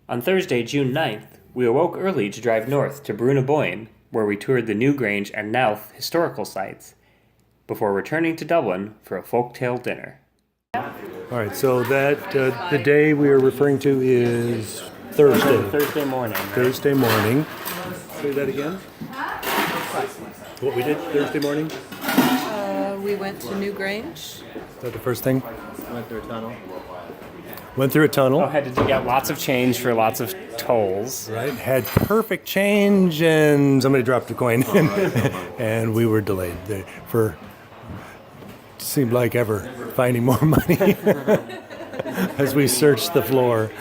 On Thursday, June 9th, we awoke early to drive north to Boinne, where we toured the New Grange and Knowth historical sites, before returning to Dublin for a folktale dinner. All right, so that the day we are referring to is Thursday. Thursday morning. Right? Thursday morning. Say that again. What we did Thursday morning? We went to New Grange. Is that the first thing? Went through a tunnel. Went through a tunnel. Oh, had to dig out lots of change for lots of tolls. Right, had perfect change, and somebody dropped a coin, and we were delayed there for seemed like ever finding more money as we searched the floor.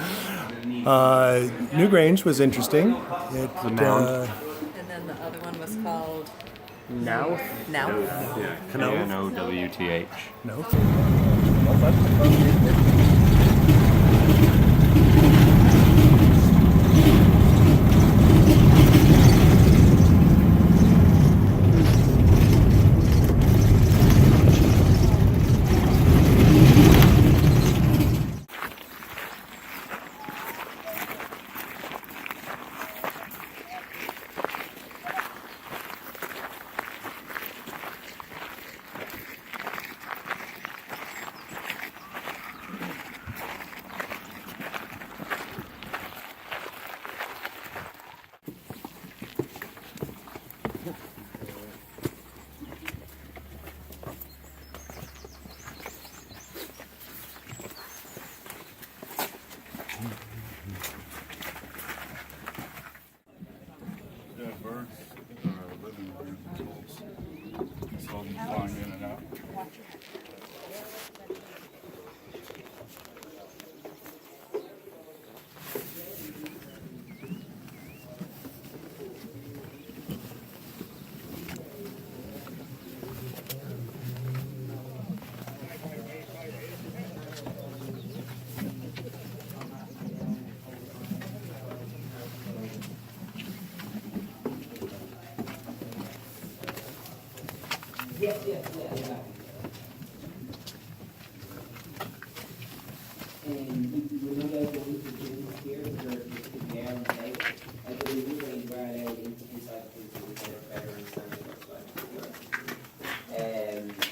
New Grange was interesting. The mound. And then the other one was called Now? Yeah, Knowth. No.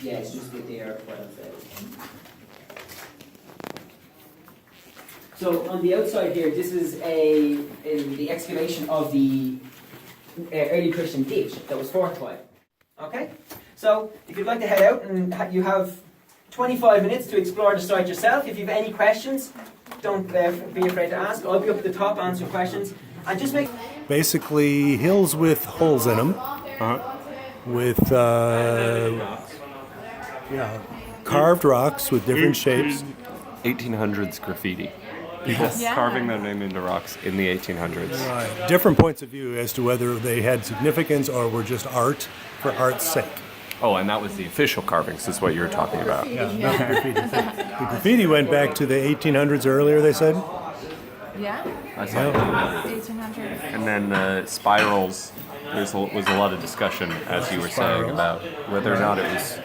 Yeah, it's just that they are quite unfair. So on the outside here, this is the excavation of the early Christian ditch that was fortified. Okay? So if you'd like to head out, and you have 25 minutes to explore the site yourself. If you have any questions, don't be afraid to ask. I'll be up at the top answering questions. And just make... Basically, hills with holes in them. With carved rocks with different shapes. 1800s graffiti. People carving their name into rocks in the 1800s. Right. Different points of view as to whether they had significance or were just art for art's sake. Oh, and that was the official carvings, is what you were talking about. Yeah, not the graffiti. The graffiti went back to the 1800s earlier, they said. Yeah, I saw 1800. And then spirals, was a lot of discussion, as you were saying, about whether or not it was...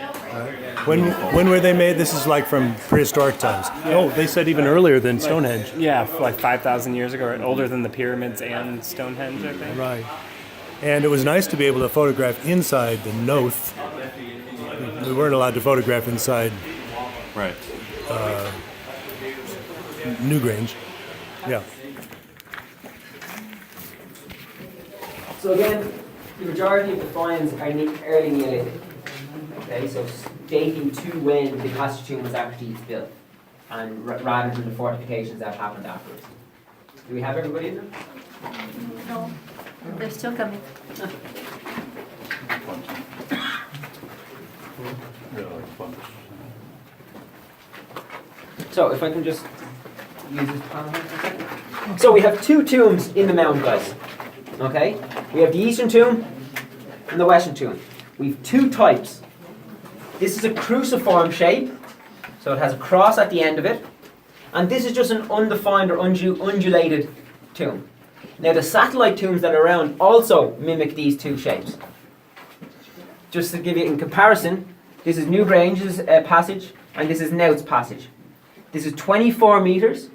When were they made? This is like from prehistoric times. Oh, they said even earlier than Stonehenge. Yeah, like 5,000 years ago, or older than the pyramids and Stonehenge, I think. Right. And it was nice to be able to photograph inside the Knowth. We weren't allowed to photograph inside Right. New Grange. Yeah. So again, the majority of the finds are early Neolithic. Okay, so dating to when the costume was actually built, and rather than the fortifications that happened afterwards. Do we have everybody in there? No, they're still coming. So if I can just use this panel here for a second. So we have two tombs in the mound, guys. Okay? We have the eastern tomb and the western tomb. We have two types. This is a cruciform shape, so it has a cross at the end of it. And this is just an undefined or undulated tomb. Now the satellite tombs that are around also mimic these two shapes. Just to give you in comparison, this is New Grange's passage, and this is Knowth's passage. This is 24 meters,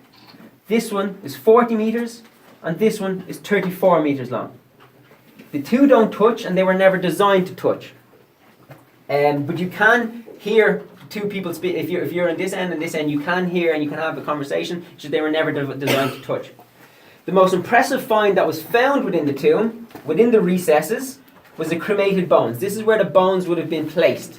This one is 40 meters, and this one is 34 meters long. The two don't touch, and they were never designed to touch. But you can hear two people speak. If you're on this end and this end, you can hear and you can have a conversation. Just they were never designed to touch. The most impressive find that was found within the tomb, within the recesses, was the cremated bones. This is where the bones would have been placed.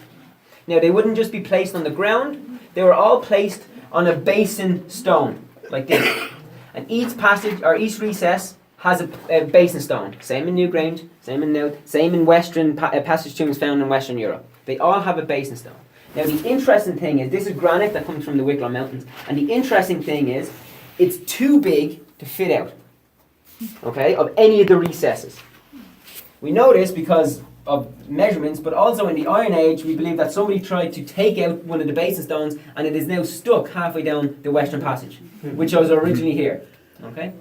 Now, they wouldn't just be placed on the ground. They were all placed on a basin stone, like this. And each passage, or each recess, has a basin stone. Same in Newgrange, same in Nowth, same in Western passage tombs found in Western Europe. They all have a basin stone. Now, the interesting thing is, this is granite that comes from the Wicklow Mountains. And the interesting thing is, it's too big to fit out, okay, of any of the recesses. We know this because of measurements, but also in the Iron Age, we believe that somebody tried to take out one of the basin stones, and it is now stuck halfway down the Western Passage, which was originally here. Okay.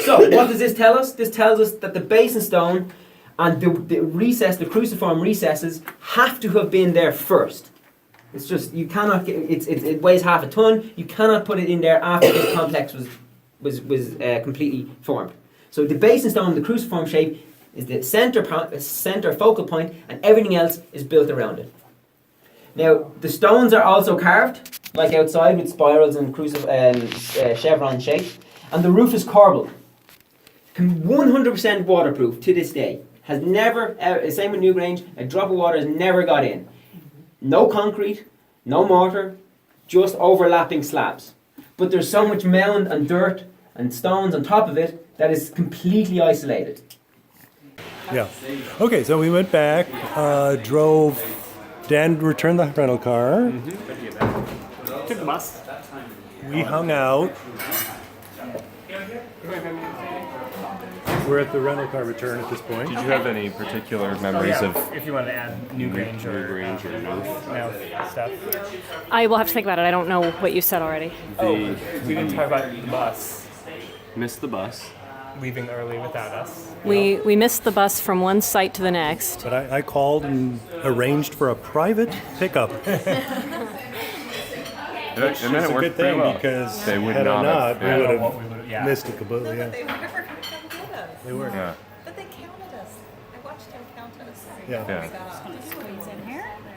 So what does this tell us? This tells us that the basin stone and the recess, the cruciform recesses, have to have been there first. It's just you cannot get it weighs half a ton. You cannot put it in there after this complex was completely formed. So the basin stone, the cruciform shape, is the center focal point, and everything else is built around it. Now, the stones are also carved, like outside, with spirals and chevron shape, and the roof is corbelled. 100% waterproof to this day. Has never, same with Newgrange, a drop of water has never got in. No concrete, no mortar, just overlapping slabs. But there's so much mound and dirt and stones on top of it that is completely isolated. Yeah. Okay, so we went back, drove. Dan returned the rental car. Took the bus. We hung out. We're at the rental car return at this point. Did you have any particular memories of If you want to add Newgrange or Newth? stuff. I will have to think about it. I don't know what you said already. We didn't talk about the bus Missed the bus. leaving early without us. We missed the bus from one site to the next. But I called and arranged for a private pickup. And then It's it a worked good pretty thing well. because They would had not I have- not, we yeah. would What we have would- yeah. missed it completely. Yeah. They were never going to come get us. They were. Yeah. But they counted us. I watched them count us. Yeah.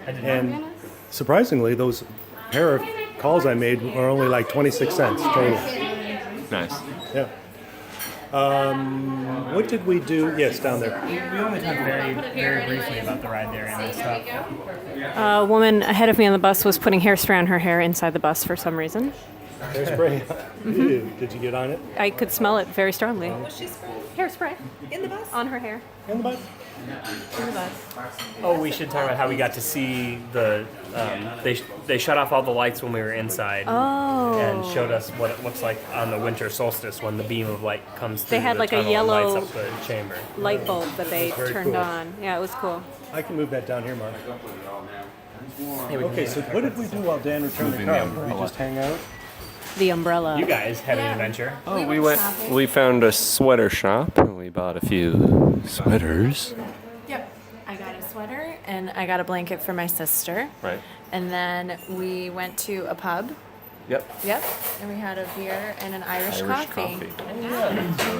Yeah. And surprisingly, those pair of calls I made were only like 26 cents total. Nice. Yeah. What did we do? Yes, down there. We only talked very briefly about the ride there and stuff. A woman ahead of me on the bus was putting hairspray on her hair inside the bus for some reason. Hairspray. Ew. Did you get on it? I could smell it very strongly. Was she spraying Hairspray in the bus? on her hair. In the bus? In the bus. Oh, we should talk about how we got to see the. They shut off all the lights when we were inside. Oh. And showed us what it looks like on the winter solstice when the beam of light comes through They had the like a tunnel and yellow- lights up the chamber. Light bulb that they Very turned cool. on. Yeah, it was cool. I can move that down here, Mark. Yeah, we can Okay, so what did we do while Dan returned the Moving car? the Did we umbrella. just hang out? The umbrella. You guys had an adventure. Oh, we found a sweater shop and we bought a few sweaters. Yep. I got a sweater and I got a blanket for my sister. Right. And then we went to a pub. Yep. Yep. And we had a beer and an Irish coffee.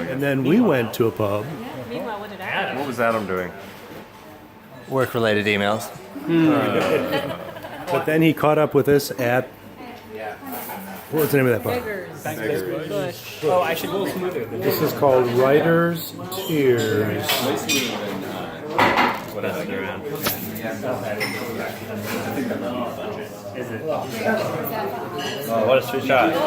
And then we went to a pub. Meanwhile, what did I What was Adam doing? Work-related emails. But then he caught up with us at. What was the name of that bar? Bush. Oh, I should go smoother. This is called Writer's Tears. What else is around? Is it? Oh, what a sweet shot. You're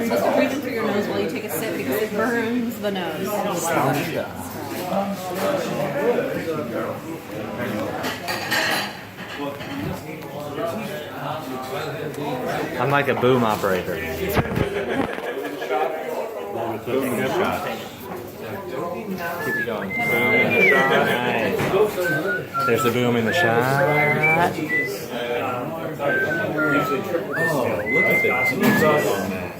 supposed to breathe in through your nose while you take a sip because it burns the nose. I'm like a boom operator. Boom in the shot. Keep it going. Boom in the shot. Nice. There's the boom in the shot. Oh, look at the detail on that.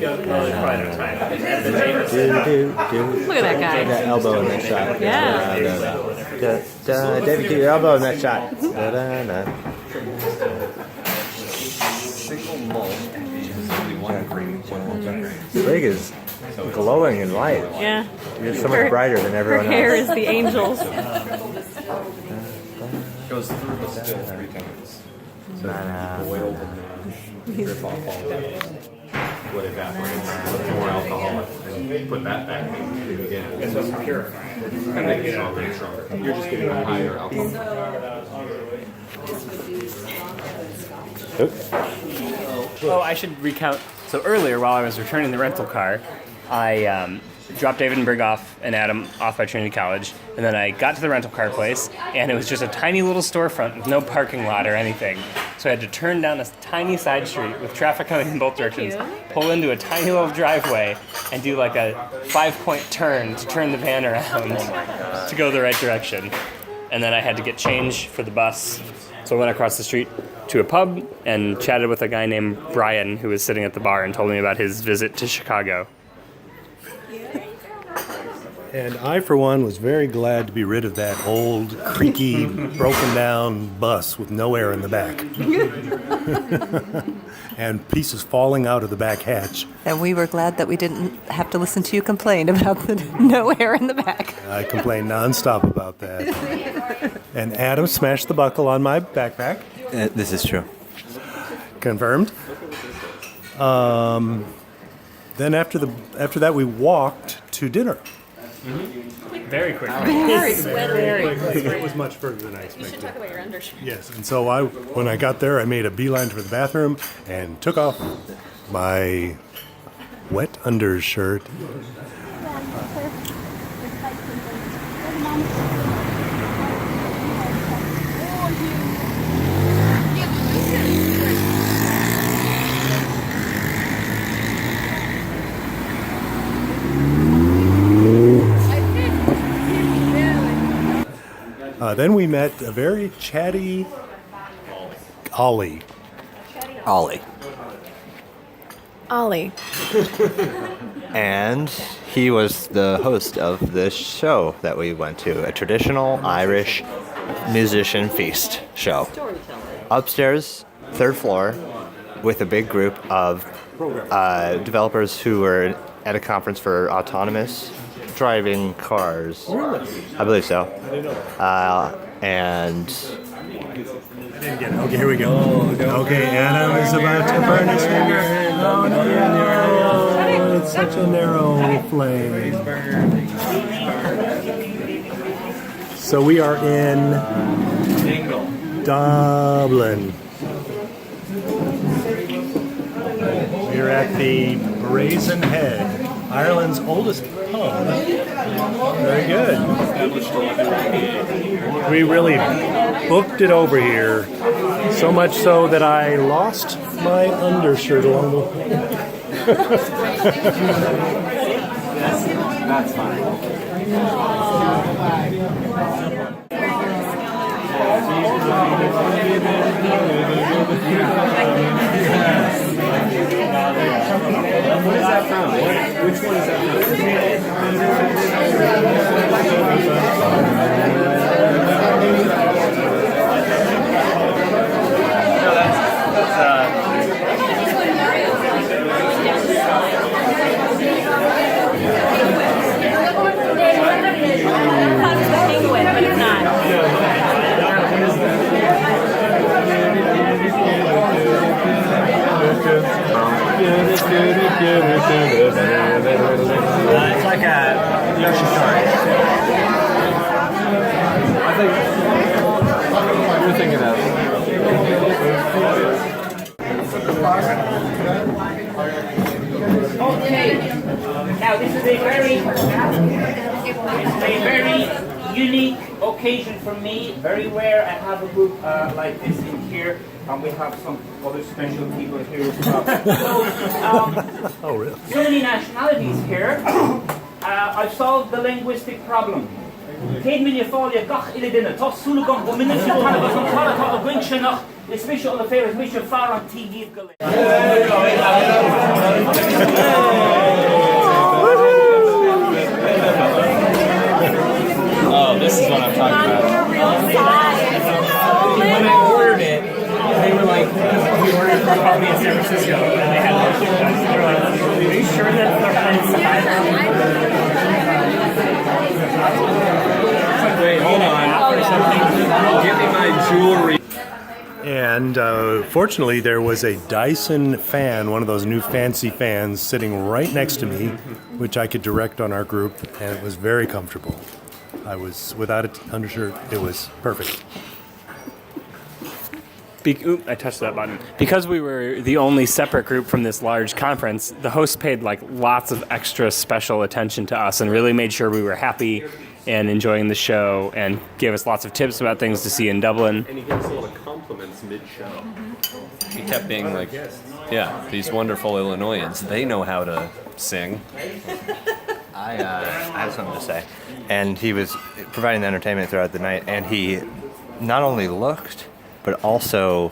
Look at that guy. That elbow in that shot. Yeah. David, keep your elbow in that shot. Rig is glowing in light. Yeah. You're so much brighter than Her everyone hair else. is the angels. Goes through the still 3 times. Boiled and drip off all of it. What evaporates, more alcohol, and put that back in again. And so purifying. And they get stronger and stronger. You're just getting a higher alcohol. Oh, I should recount. So earlier, while I was returning the rental car, I dropped David and Brig off and Adam off by Trinity College, and then I got to the rental car place, and it was just a tiny little storefront with no parking lot or anything. So I had to turn down a tiny side street with traffic coming in both directions, pull into a tiny little driveway, and do like a 5-point turn to turn the van around to go the right direction. And then I had to get change for the bus. So I went across the street to a pub and chatted with a guy named Brian who was sitting at the bar and told me about his visit to Chicago. And I, for one, was very glad to be rid of that old, creaky, broken down bus with no air in the back. And pieces falling out of the back hatch. And we were glad that we didn't have to listen to you complain about the no air in the back. I complained nonstop about that. And Adam smashed the buckle on my backpack. This is true. Confirmed. Then after that, we walked to dinner. Very quick. It was much further than I expected. You should talk about your undershirt. Yes, and so when I got there, I made a beeline for the bathroom and took off my wet undershirt. Then we met a very chatty Ollie. Ollie. And he was the host of this show that we went to, a traditional Irish musician feast show. Upstairs, 3rd floor, with a big group of developers who were at a conference for autonomous driving cars. Really? I believe so. I didn't know that. And I didn't get it. Okay, here we go. Okay, Adam is about to burn his finger. Oh, no. It's such a narrow flame. So we are in Dublin. We're at the Brazen Head, Ireland's oldest pub. Very good. We really booked it over here, so much so that I lost my undershirt along the way. that's fine. What is that from? Which one is that But it's not. It's like a Yoshi story. I think you're thinking of. Okay. Now this is a very unique occasion for me. Very rare I have a group like this in here, and we have some other special people here as well. So, oh, really? so many nationalities here. I've solved the linguistic problem. Céad milliún fáilte gach ile duine, tá súla gan go minic sin tanna go an tála tá a gcuin sin nach is misisiú an féir is misisiú fear an TV go le. Oh, this is what I'm talking about. When I ordered it, they were like, we ordered for coffee in San Francisco, and they had worship guys. They were like, are you sure that Wait, hold on. Give me my jewelry. And fortunately, there was a Dyson fan, one of those new fancy fans, sitting right next to me, which I could direct on our group, and it was very comfortable. I was without an undershirt. It was perfect. I touched that button. Because we were the only separate group from this large conference, the host paid like lots of extra special attention to us and really made sure we were happy and enjoying the show and gave us lots of tips about things to see in Dublin. And he gave us a lot of compliments mid-show. He kept being like, yeah, these wonderful Illinoisans, they know how to sing. I have something to say. And he was providing the entertainment throughout the night, and he not only looked, but also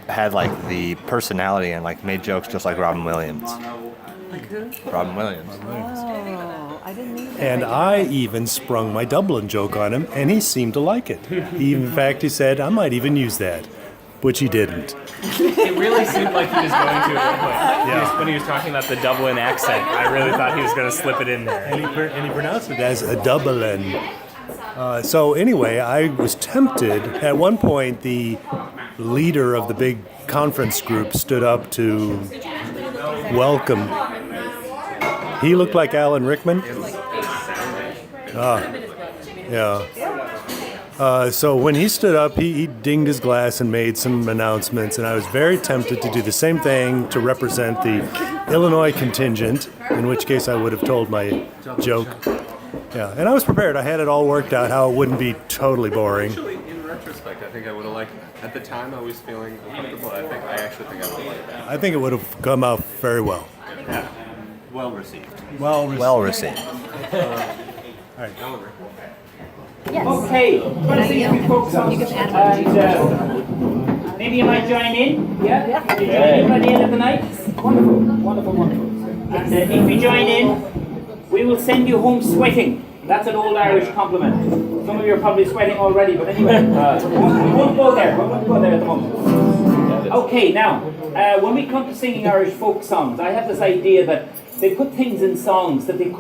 had like the personality and like made jokes just like Robin Williams. Like who? Robin Williams. Oh, I didn't know that. And I even sprung my Dublin joke on him, and he seemed to like it. In fact, he said, I might even use that, which he didn't. It really seemed like he was going to at one point. When he was talking about the Dublin accent, I really thought he was going to slip it in there. And he pronounced it as a Dublin. So anyway, I was tempted. At one point, the leader of the big conference group stood up to welcome. He looked like Alan Rickman. Yeah. So when he stood up, he dinged his glass and made some announcements, and I was very tempted to do the same thing to represent the Illinois contingent, in which case I would have told my joke. Yeah, and I was prepared. I had it all worked out how it wouldn't be totally boring. Actually, in retrospect, I think I would have liked that. At the time, I was feeling uncomfortable. I actually think I would have liked that. I think it would have come out very well. Yeah. Well received. Well received. All right. Okay, let's see if we focus on and maybe you might join in. Yeah? Join in by the end of the night. Wonderful. And if you join in, we will send you home sweating. That's an old Irish compliment. Some of you are probably sweating already, but anyway, we won't go there. We won't go there at the moment. Okay, now, when we come to singing Irish folk songs, I have this idea that they put things in songs that they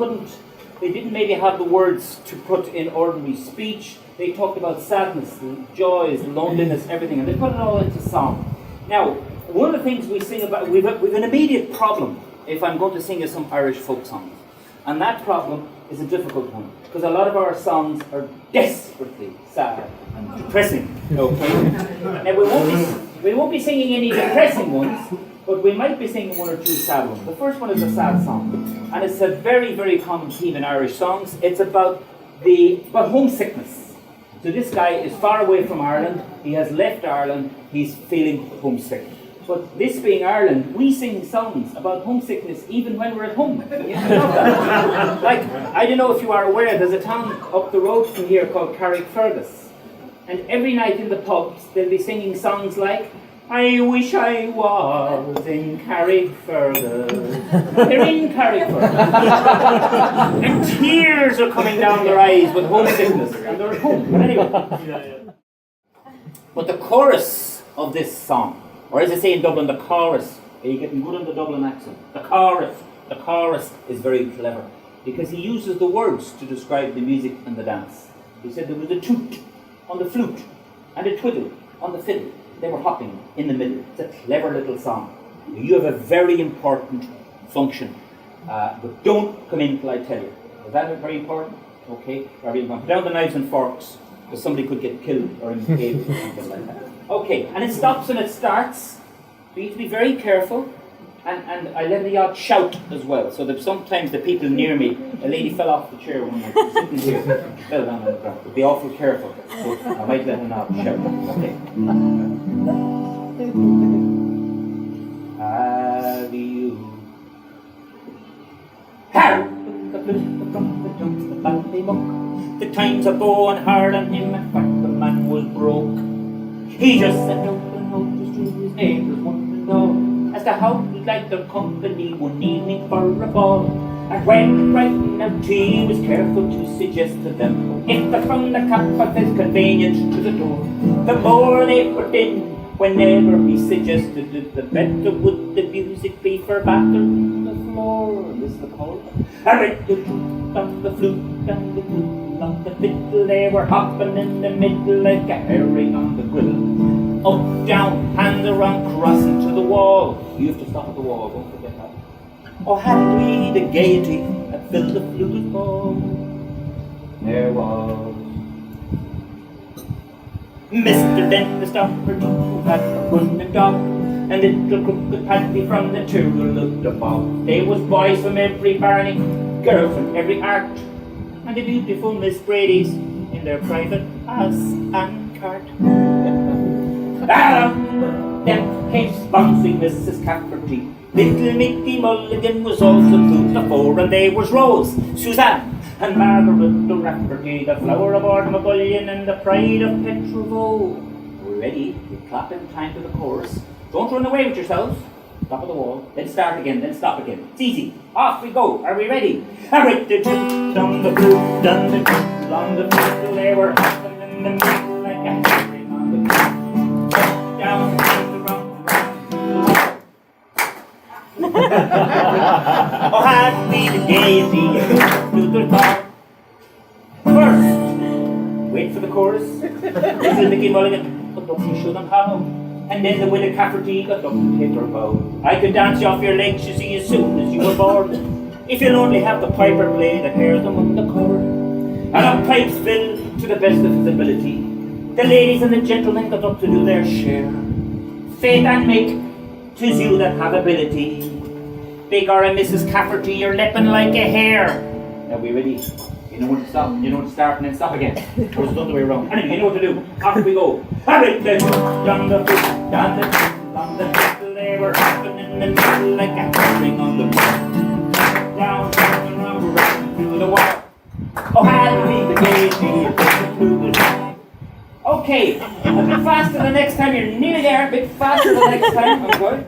didn't maybe have the words to put in ordinary speech. They talked about sadness, joys, loneliness, everything, and they put it all into song. Now, one of the things we sing about, we've an immediate problem if I'm going to sing you some Irish folk songs. And that problem is a difficult one, because a lot of our songs are desperately sad and depressing. Okay? Now, we won't be singing any depressing ones, but we might be singing one or two sad ones. The first one is a sad song, and it's a very, very common theme in Irish songs. It's about homesickness. So this guy is far away from Ireland. He has left Ireland. He's feeling homesick. But this being Ireland, we sing songs about homesickness even when we're at home. You know that? Like, I don't know if you are aware, there's a town up the road from here called Carrickfergus. And every night in the pubs, they'll be singing songs like, I wish I was in Carrickfergus. They're in Carrickfergus. And tears are coming down their eyes with homesickness. And they're at home. But anyway. But the chorus of this song, or as they say in Dublin, the chorus. Are you getting good on the Dublin accent? The chorus is very clever, because he uses the words to describe the music and the dance. He said there was a toot on the flute and a twiddle on the fiddle. They were hopping in the middle. It's a clever little song. You have a very important function, but don't come in till I tell you. Is that very important? Okay, very important. Put down the knives and forks, because somebody could get killed or impaled or something like that. Okay, and it stops and it starts. So you need to be very careful. And I let the odd shout as well. So that sometimes the people near me, a lady fell off the chair when I was sitting here, fell down on the ground. But be awful careful. So I might let an odd shout. Okay. Have you? Have! clip from the dumps, the bandy muck. The times are going hard on him, in fact the man was broke. He just sent out a notice to his neighbours one window as to how he'd like their company one evening for a ball. And when writing out he was careful to suggest to them, if they found the cap of his convenience to the door, the more they put in. Whenever he suggested it, the better would the music be for battering the floor. This is the call. I read the flute on the flute and the flute on the fiddle. They were hopping in the middle like a herring on the grill. Up, down, hands around, crossing to the wall. You have to stop at the wall, don't forget that. Oh, hadn't we the gaiety that filled the fluted ball? There was Mr. Dentist Upper, who had a running dog, and little crooked Paddy from the Tyrrell of the Bob. There was boys from every barney, girls from every art, and the beautiful Miss Brady's in their private house and cart. Along them came sponsoring Mrs. Cafferty. Little Mickey Mulligan was also to the fore, and there was Rose, Suzanne, and Margaret O'Rafferty, the flower of Ardmabullion and the pride of Petrovo. Ready? You clap in time to the chorus. Don't run away with yourselves. Top of the wall, then start again, then stop again. It's easy. Off we go. Are we ready? I read the flute on the flute, on the flute, on the flute. They were hopping in the middle like a herring on the flute. Down, down, round. Oh, had we the gaiety to the top. First, wait for the chorus. Little Mickey Mulligan, but don't you show them how. And then the widow Cafferty got up and hit her bow. I could dance you off your legs, you see, as soon as you were born. If you'll only have the piper play that hears them on the chord. And our pipes filled to the best of his ability. The ladies and the gentlemen got up to do their share. Faith and Mick, 'tis you that have ability. Big or a Mrs. Cafferty, you're leaping like a hare. Now we ready? You know when to stop, you know when to start and then stop again. Or it's the other way around. Anyway, you know what to do. Off we go. Hurry, then, down the foot, down the foot, on the foot. They were hopping in the middle like a herring on the foot. Down, down, around, around, through the wall. Oh, had we the gaiety. Okay, a bit faster the next time. You're nearly there. A bit faster the next time. I'm good.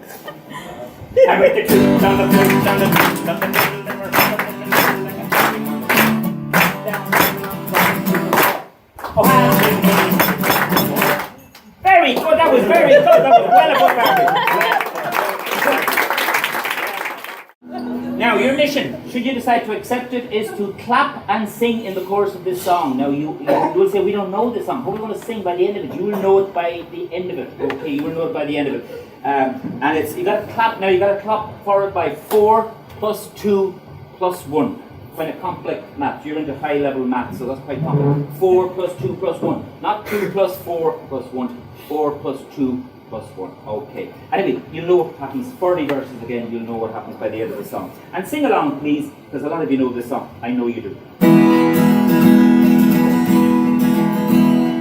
I read the truth down the foot, down the foot, down the middle. They were hopping in the middle like a herring on the foot. Down, down, through the wall. Oh, had we the gaiety. Very good. That was very good. That was well above average. Now, your mission, should you decide to accept it, is to clap and sing in the chorus of this song. Now, you will say, we don't know this song. How are we going to sing by the end of it? You will know it by the end of it. Okay, you will know it by the end of it. And it's, you got to clap, now you got to clap for it by 4 plus 2 plus 1. Kind of complex maths. You're into high level maths, so that's quite complex. 4 plus 2 plus 1. Not 2 plus 4 plus 1. 4 plus 2 plus 1. Okay. Anyway, you'll know what happens. 40 verses again, you'll know what happens by the end of the song. And sing along, please, because a lot of you know this song. I know you do.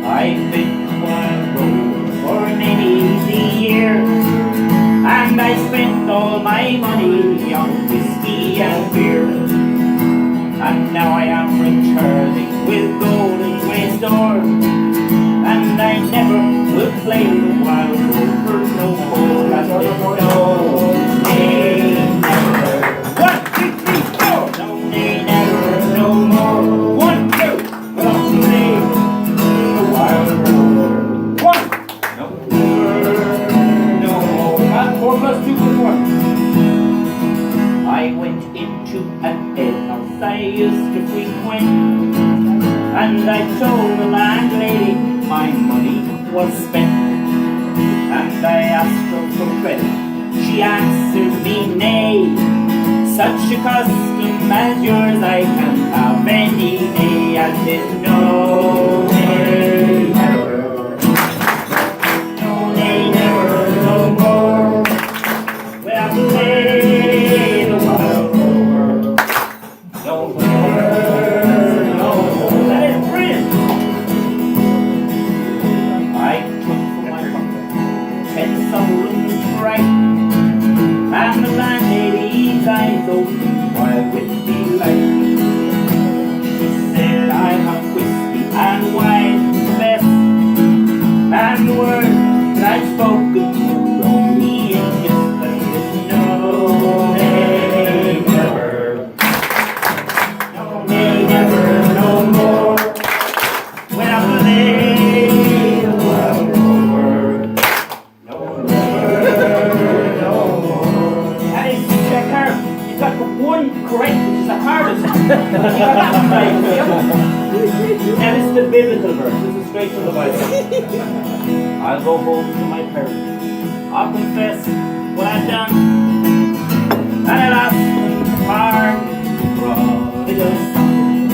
I've been wild road for many years, and I spent all my money on whiskey and beer. And now I am returning with golden grey store, and I never will play the wild road no more. As no, nay, never. 1, 2, 3, 4. No, nay, never, no more. 1, 2, don't play the wild road. 1, no, no more. 4 plus 2 plus 1. I went into an alehouse I used to frequent, and I told the landlady my money was spent. And I asked her for credit, she answered me nay. Such a custom as yours I can't have any day. I said no, nay, never. No, nay, never, no more. Well, play the wild rover. No more, no more. That is brilliant. I took from my pocket 10 sovereigns bright, and the landlady's eyes opened wide with delight. lonely and just no, they never, no, they never, no more. When I'm late, the wild over, no, never, no more. And it's checker. You got the one correct, which is the hardest. You got that one right. Now this is the biblical verse. This is straight from the Bible. I'll go home to my parents. I'll confess what I've done. And I lost my prodigal son.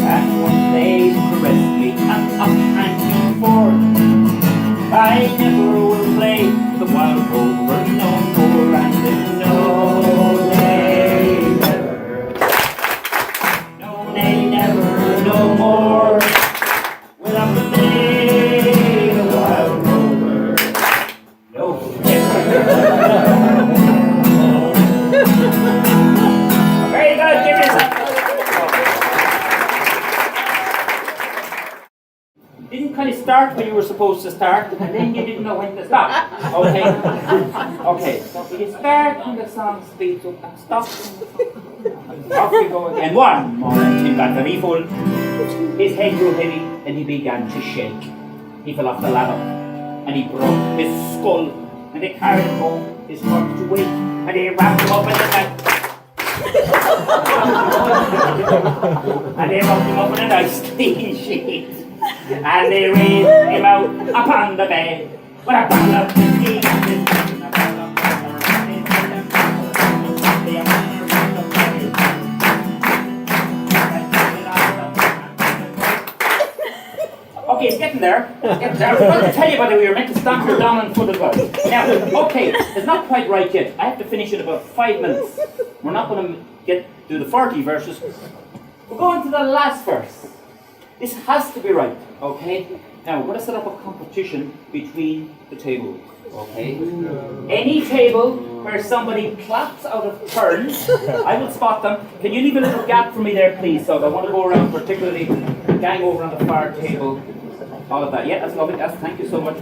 And one day caressed me and up and before. I never will play the wild rover no more. And no, they never, no, they never, no more. Without the day, the wild rover, no, never. Very good, give yourself. Didn't kind of start when you were supposed to start, and then you didn't know when to stop. Okay? Okay, so you start when the song speeds up and stop. Off we go again. One moment, he got very full. His head grew heavy and he began to shake. He fell off the ladder and he broke his skull. And they carried him home, his heart to wait, and they wrapped him up in the night. And they wrapped him up in a nice clean sheet. And they raised him out upon the bed with a bottle of whiskey and his okay, it's getting there. It's getting there. I was about to tell you about it. We were meant to stamp her down on foot as well. Now, okay, it's not quite right yet. I have to finish in about 5 minutes. We're not going to do the 40 verses. We're going to the last verse. This has to be right, okay? Now, we're going to set up a competition between the tables, okay? Any table where somebody claps out of turn, I will spot them. Can you leave a little gap for me there, please? So I want to go around, particularly gang over on the far table. All of that. Yeah, that's lovely. Thank you so much.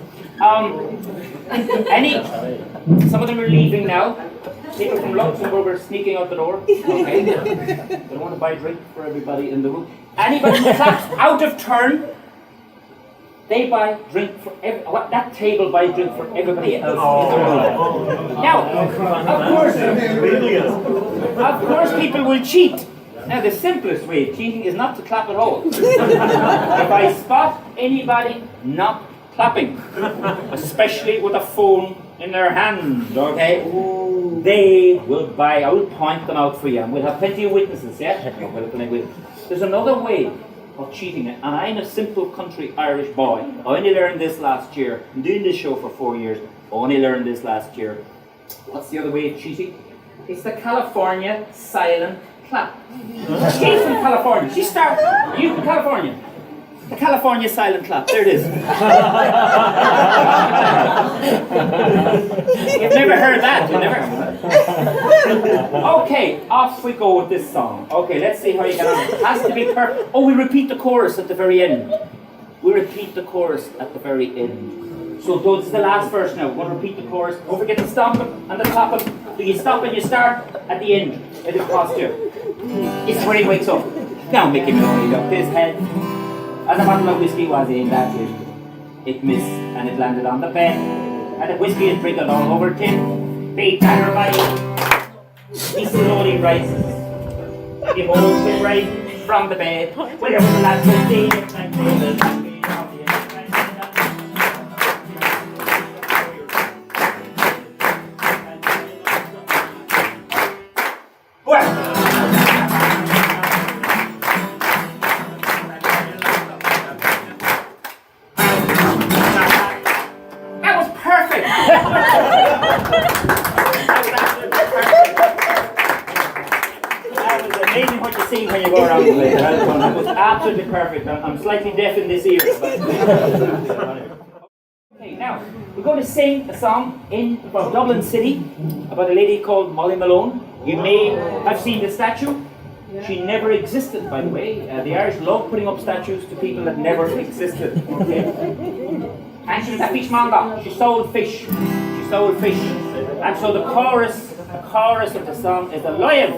Some of them are leaving now. People from Luxembourg are sneaking out the door. Okay. They don't want to buy a drink for everybody in the room. Anybody who claps out of turn, they buy drink for that table buys drink for everybody else in the room. Now, of course, people will cheat. Now, the simplest way of cheating is not to clap at all. If I spot anybody not clapping, especially with a phone in their hand, okay, they will buy. I will point them out for you, and we'll have plenty of witnesses, yeah? There's another way of cheating it, and I'm a simple country Irish boy. I only learned this last year. I'm doing this show for 4 years. I only learned this last year. What's the other way of cheating? It's the California silent clap. She's from California. She started. Are you from California? The California silent clap. There it is. You've never heard that. You've never heard that. Okay, off we go with this song. Okay, let's see how you get on. It has to be perfect. Oh, we repeat the chorus at the very end. We repeat the chorus at the very end. So this is the last verse now. We're going to repeat the chorus. Don't forget to stop it and the clap it. So you stop and you start at the end. It'll cost you. This is where he wakes up. Now Mickey Maloney ducked his head. As a bottle of whiskey was aimed at him, it missed and it landed on the bed. And the whiskey is sprinkled all over Tim. Big tanner by he slowly rises. He holds him right from the bed. Well, there was a lad who stayed it like this. When you go around the place, that was absolutely perfect. I'm slightly deaf in this ear. Okay, now we're going to sing a song about Dublin City about a lady called Molly Malone. You may have seen the statue. She never existed, by the way. The Irish love putting up statues to people that never existed. Okay. And she was a fishmonger. She sold fish. She sold fish. And so the chorus of the song is a loyev,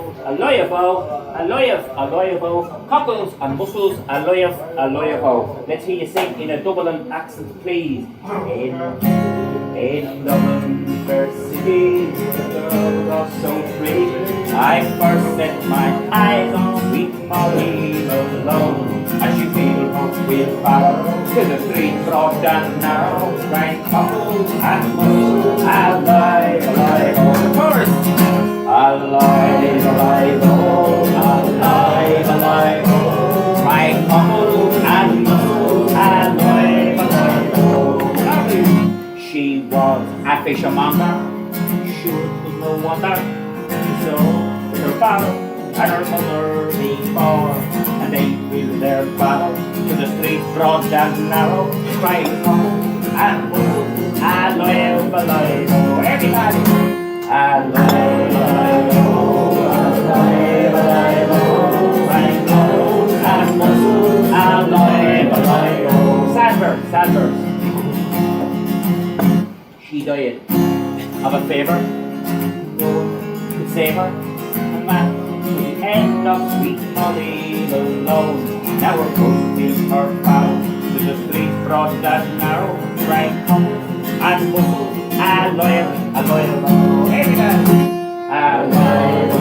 cockles and mussels, a loyev. Let's hear you sing in a Dublin accent, please. In Dublin, fair city, the girls are so pretty. I first set my eyes on sweet Molly Malone. As she wheeled her wheelbarrow to the street broad and narrow, crying cockles and mussels, alive, oh. The chorus. Alive, oh, alive, oh. Crying cockles and mussels, alive, oh. She was a fishermonger, should no wonder. So with her father and her mother before, and they wheeled their barrow to the streets broad and narrow, crying cockles and mussels, alive, oh. Everybody, alive, oh, crying cockles and mussels, alive, oh. Sad verse. She died of a fever, no one could save her, and man, to the end of sweet Molly alone. Now we're posting her bow to the streets broad and narrow, crying cockles and mussels, alive, oh. Everybody, alive,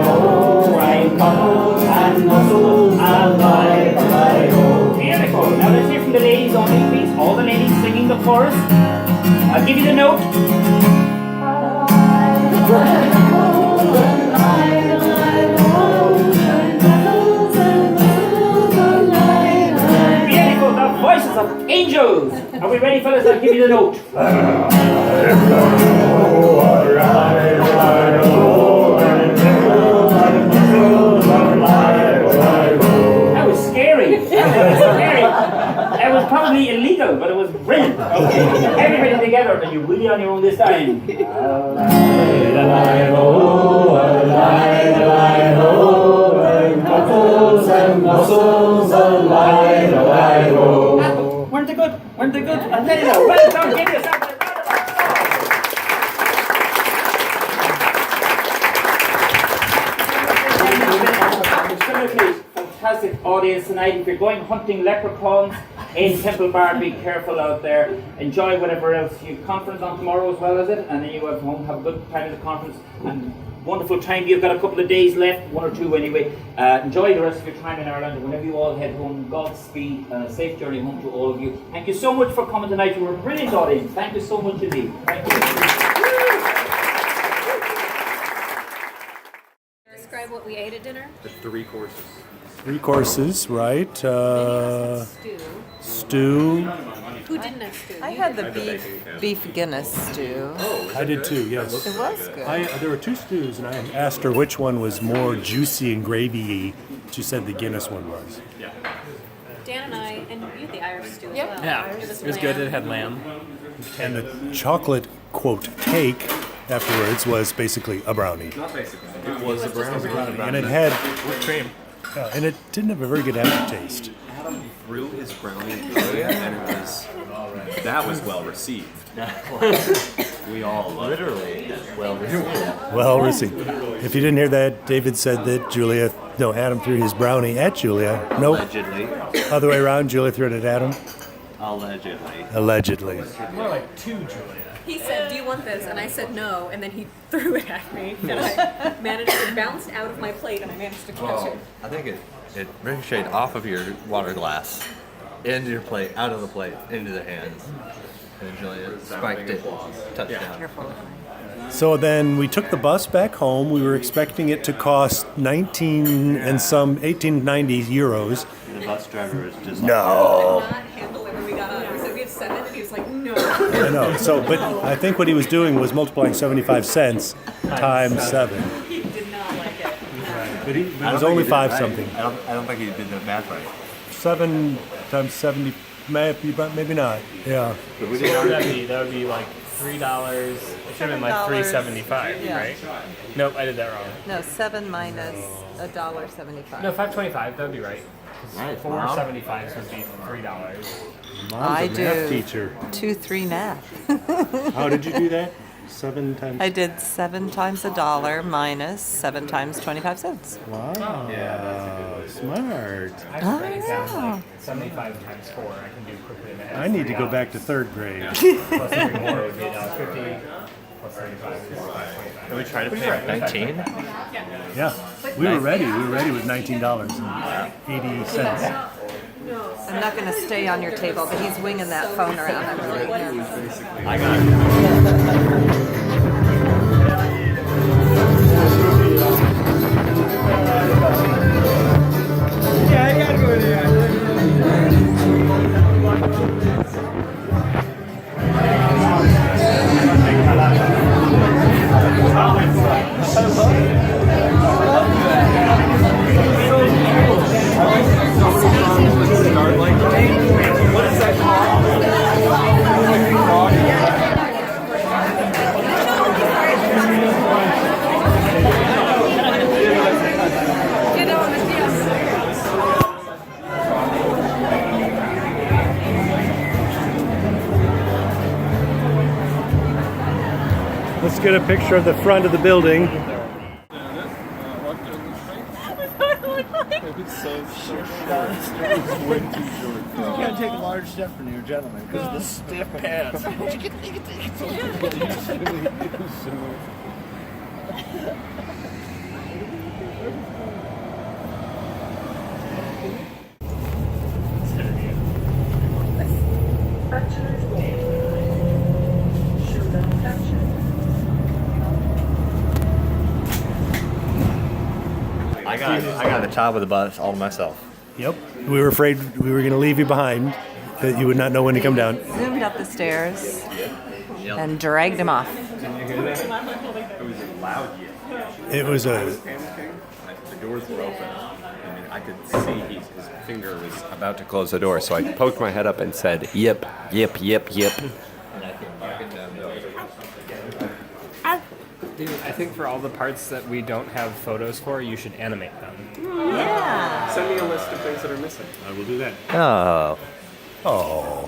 oh, crying cockles and mussels, alive, oh. Beautiful. Now let's hear from the ladies only, please. All the ladies singing the chorus. I'll give you the note. Beautiful. The voices of angels. Are we ready, fellas? I'll give you the note. That was scary. It was probably illegal, but it was brilliant. Everybody together, and you're really on your own this time. Cockles and mussels, alive, oh. Weren't they good? I'll tell you now. Well done, give yourself a round of applause. Fantastic audience tonight. If you're going hunting leprechauns in Temple Bar, be careful out there. Enjoy whatever else. You conference on tomorrow as well, is it? And then you have home, have a good time at the conference and wonderful time. You've got a couple of days left, 1 or 2 anyway. Enjoy the rest of your time in Ireland. And whenever you all head home, Godspeed and a safe journey home to all of you. Thank you so much for coming tonight. You were a brilliant audience. Thank you so much indeed. Thank you. Describe what we ate at dinner. The 3 courses. 3 courses, right? Stew. Who didn't have stew? I had the beef Guinness stew. I did too, yes. It was good. There were 2 stews, and I asked her which one was more juicy and gravy-y. She said the Guinness one was. Dan and I, and you had the Irish stew as Yep. well. Yeah, it was good. It had lamb. And the chocolate, quote, cake afterwards was basically a brownie. Not basically. It was a brownie. And it had, With cream. and it didn't have a very good aftertaste. Adam threw his brownie in Julia, and that was well received. We all literally well received. Well received. If you didn't hear that, David said that Adam threw his brownie at Julia. Nope. Allegedly. Other way around, Julia threw it at Adam. Allegedly. Allegedly. More like 2, Julia. He said, "Do you want this?" And I said no, and then he threw it at me, and I managed to bounce out of my plate, and I managed to catch it. I think it ricocheted off of your water glass, into your plate, out of the plate, into the hands. And Julia spiked it. Touchdown. So then we took the bus back home. We were expecting it to cost 1890 euros. The bus driver was just No. Not handle it when we got on. We said we had 7, and he was like, "No." I know. So, but I think what he was doing was multiplying 75 cents times 7. He did not like it. But it was only 5 something. I don't think he did the math right. 7 times 70, maybe not. Yeah. That would be like $3. It should have been like $3.75, Yeah. right? Nope, I did that wrong. No, 7 minus $1.75. No, $5.25. That would be right. Nice, Four Mom. 75s would be $3. I Mom's a math do teacher. 2-3 math. How did you do that? 7 times. I did 7 times $1 minus 7 times 25 cents. Wow. Smart. I have to break it down like 75 times 4. I can do quickly in my head. I need to go back to 3rd grade. Plus 3 more would be $1.50. Plus 35 is $5.25. Did we try to pay 19? Yeah. We were ready. We were ready with $19.80. I'm not going to stay on your table, but he's winging that phone around. I'm really nervous. I got it. Let's get a picture of the front of the building. You can't take a large step for new gentlemen because of the stiff pants. I got the top of the bus all to myself. Yep. We were afraid we were going to leave you behind, that you would not know when to come down. Zoomed up the stairs and dragged him off. It was a... The doors were open. I mean, I could see his finger was about to close the door, so I poked my head up and said, "Yip, yip, yip, yip." Dude, I think for all the parts that we don't have photos for, you should animate them. Yeah. Send me a list of things that are missing. I will do that. Oh. Oh.